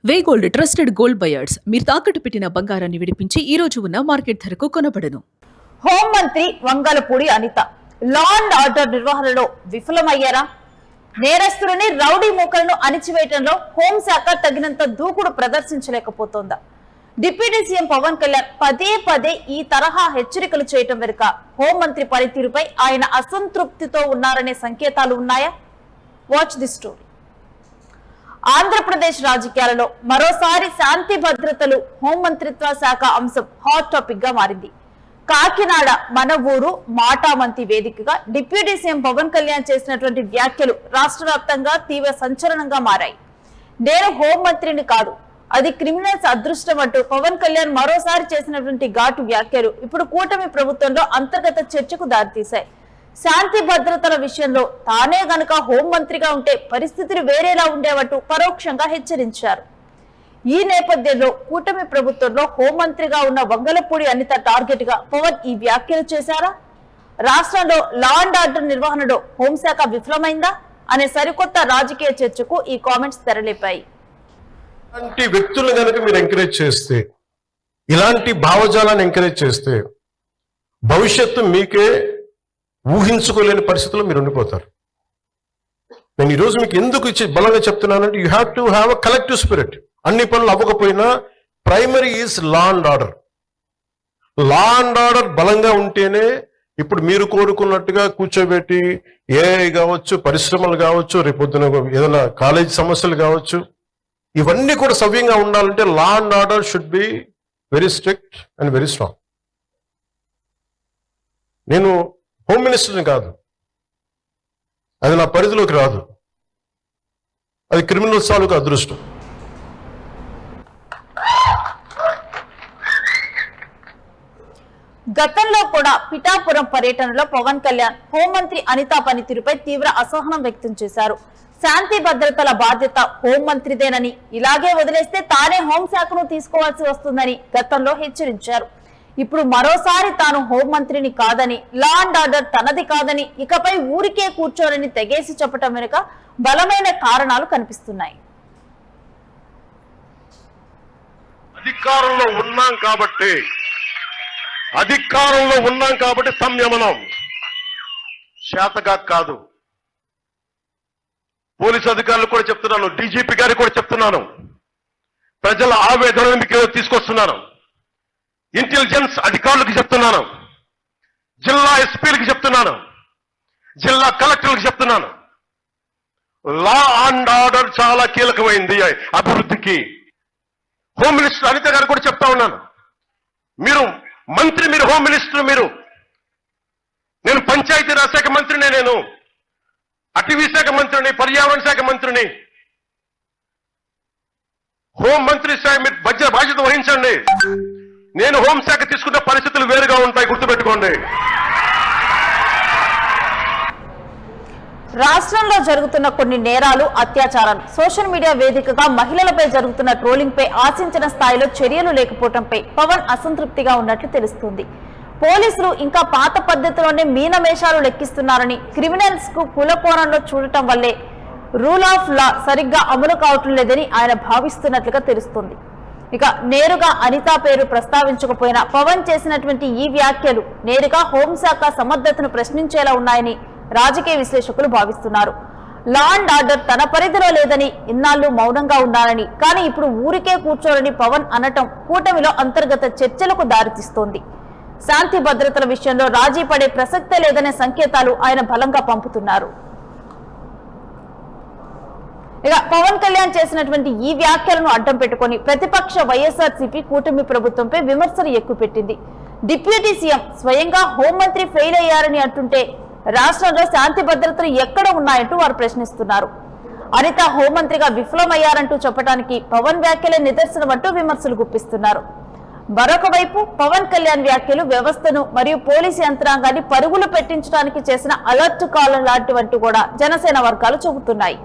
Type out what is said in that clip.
వే gold trusted gold buyers మీరు తాకట్టు పెట్టిన బంగారాన్ని విడిపించి ఈ రోజు ఉన్న మార్కెట్ ధరకు కొనబడను. హోంమంత్రి Vangalapudi Anitha law and order నిర్వహణలో విఫలమయ్యారా? నేరస్తులని రౌడీ మూకలను అణిచివేయడంలో హోంశాఖ తగినంత దూకుడు ప్రదర్శించలేకపోతోందా? డిప్యూటీ సీఎం పవన్ కళ్యాణ్ పదే పదే ఈ తరహా హెచ్చరికలు చేయటం వెనుక హోంమంత్రి పనితీరుపై ఆయన అసంతృప్తితో ఉన్నారనే సంకేతాలు ఉన్నాయా? Watch the story. ఆంధ్రప్రదేశ్ రాజకీయాలలో మరోసారి శాంతి భద్రతలు హోంమంత్రిత్వ శాఖ అంశం హాట్ టాపిక్ గా మారింది. కాకినాడ మన ఊరు మాటామంతి వేదికగా డిప్యూటీ సీఎం పవన్ కళ్యాణ్ చేసినటువంటి వ్యాఖ్యలు రాష్ట్ర వ్యాప్తంగా తీవ్ర సంచలనంగా మారాయి. నేను హోంమంత్రిని కాదు, అది క్రిమినల్స్ అదృష్టం అంటూ పవన్ కళ్యాణ్ మరోసారి చేసినటువంటి ఘాటు వ్యాఖ్యలు ఇప్పుడు కూటమి ప్రభుత్వంలో అంతర్గత చర్చకు దారితీశాయి. శాంతి భద్రతల విషయంలో తానే గనక హోంమంత్రిగా ఉంటే పరిస్థితులు వేరేలా ఉండేవట్టు పరోక్షంగా హెచ్చరించారు. ఈ నేపథ్యంలో కూటమి ప్రభుత్వంలో హోంమంత్రిగా ఉన్న వంగలపూడి అనిత టార్గెట్ గా పవన్ ఈ వ్యాఖ్యలు చేశారా? రాష్ట్రంలో లా అండ్ ఆర్డర్ నిర్వహణలో హోంశాఖ విఫలమైందా అనే సరికొత్త రాజకీయ చర్చకు ఈ కామెంట్స్ తెరలేపాయి. ఇలాంటి వ్యక్తులను కనుక మీరు ఎంకరేజ్ చేస్తే, ఇలాంటి భావజాలాన్ని ఎంకరేజ్ చేస్తే భవిష్యత్తు మీకే ఊహించుకోలేని పరిస్థితుల్లో మీరు ఉండిపోతారు. నేను ఈరోజు మీకు ఎందుకు బలంగా చెప్తున్నానంటే you have to have a collective spirit. అన్ని పనులు అవ్వకపోయినా primary is law and order. Law and order బలంగా ఉంటేనే ఇప్పుడు మీరు కోరుకున్నట్టుగా కూర్చోబెట్టి ఏఐ కావచ్చు, పరిశ్రమలు కావచ్చు, రేపొద్దున ఏదైనా కాలేజ్ సమస్యలు కావచ్చు, ఇవన్నీ కూడా సవ్యంగా ఉండాలంటే లా and order should be very strict and very strong. నేను హోమ్ మినిస్టర్ని కాదు, అది నా పరిధిలోకి రాదు, అది క్రిమినల్ తాలూకు అదృష్టం. గతంలో కూడా పిఠాపురం పర్యటనలో పవన్ కళ్యాణ్ హోంమంత్రి అనిత పనితీరుపై తీవ్ర అసహనం వ్యక్తం చేశారు. శాంతి భద్రతల బాధ్యత హోంమంత్రిదేనని, ఇలాగే వదిలేస్తే తానే హోంశాఖను తీసుకోవాల్సి వస్తుందని గతంలో హెచ్చరించారు. ఇప్పుడు మరోసారి తాను హోంమంత్రిని కాదని, లా అండ్ ఆర్డర్ తనది కాదని, ఇకపై ఊరికే కూర్చోరని తెగేసి చెప్పటం వెనుక బలమైన కారణాలు కనిపిస్తున్నాయి. అధికారంలో ఉన్నాం కాబట్టి సంయమనం శాతగా కాదు. పోలీసు అధికారులు కూడా చెప్తున్నాను, డీజీపీ గారికి కూడా చెప్తున్నాను, ప్రజల ఆవేదనను మీకు తీసుకొస్తున్నాను. ఇంటెలిజెన్స్ అధికారులకు చెప్తున్నాను, జిల్లా ఎస్పీలకు చెప్తున్నాను, జిల్లా కలెక్టర్లకు చెప్తున్నాను. లా అండ్ ఆర్డర్ చాలా కీలకమైంది అభివృద్ధికి. హోమ్ మినిస్టర్ అనిత గారు కూడా చెప్తా ఉన్నాను, మీరు మంత్రి, మీరు హోమ్ మినిస్టర్, నేను పంచాయతీరాజ్ శాఖ మంత్రిని, నేను అటవీ శాఖ మంత్రిని, పర్యావరణ శాఖ మంత్రిని. హోం మంత్రి శాఖ మీరు బాధ్యత వహించండి. నేను హోంశాఖ తీసుకున్న పరిస్థితులు వేరుగా ఉంటాయి, గుర్తుపెట్టుకోండి. రాష్ట్రంలో జరుగుతున్న కొన్ని నేరాలు, అత్యాచారాలు, సోషల్ మీడియా వేదికగా మహిళలపై జరుగుతున్న ట్రోలింగ్ పై ఆశించిన స్థాయిలో చర్యలు లేకపోవడంపై పవన్ అసంతృప్తిగా ఉన్నట్లు తెలుస్తుంది. పోలీసులు ఇంకా పాత పద్ధతిలోనే మీనమేషాలు లెక్కిస్తున్నారని, క్రిమినల్స్ కు కులకోణంలో చూడటం వల్లే రూల్ ఆఫ్ లా సరిగ్గా అమలు కావటం లేదని ఆయన భావిస్తున్నట్లుగా తెలుస్తుంది. ఇక నేరుగా అనిత పేరు ప్రస్తావించకపోయినా పవన్ చేసినటువంటి ఈ వ్యాఖ్యలు నేరుగా హోంశాఖ సమర్థతను ప్రశ్నించేలా ఉన్నాయని రాజకీయ విశ్లేషకులు భావిస్తున్నారు. లా అండ్ ఆర్డర్ తన పరిధిలో లేదని ఇన్నాళ్లు మౌనంగా ఉన్నారని, కానీ ఇప్పుడు ఊరికే కూర్చోరని పవన్ అనటం కూటమిలో అంతర్గత చర్చలకు దారితీస్తోంది. శాంతి భద్రతల విషయంలో రాజీ పడే ప్రసక్తే లేదనే సంకేతాలు ఆయన బలంగా పంపుతున్నారు. ఇక పవన్ కళ్యాణ్ చేసినటువంటి ఈ వ్యాఖ్యలను అడ్డం పెట్టుకుని ప్రతిపక్ష వైఎస్ఆర్సీపీ కూటమి ప్రభుత్వంపై విమర్శలు ఎక్కుపెట్టింది. డిప్యూటీ సీఎం స్వయంగా హోంమంత్రి ఫెయిల్ అయ్యారని అంటుంటే రాష్ట్రంలో శాంతి భద్రతలు ఎక్కడ ఉన్నాయంటూ వారు ప్రశ్నిస్తున్నారు. అనిత హోంమంత్రిగా విఫలమయ్యారంటూ చెప్పడానికి పవన్ వ్యాఖ్యలే నిదర్శనం అంటూ విమర్శలు గుప్పిస్తున్నారు. మరొక వైపు పవన్ కళ్యాణ్ వ్యాఖ్యలు వ్యవస్థను మరియు పోలీసు యంత్రాంగాన్ని పరుగులు పెట్టించడానికి చేసిన అలర్ట్ కాల్ లాంటివంటూ కూడా జనసేన వర్గాలు చెబుతున్నాయి.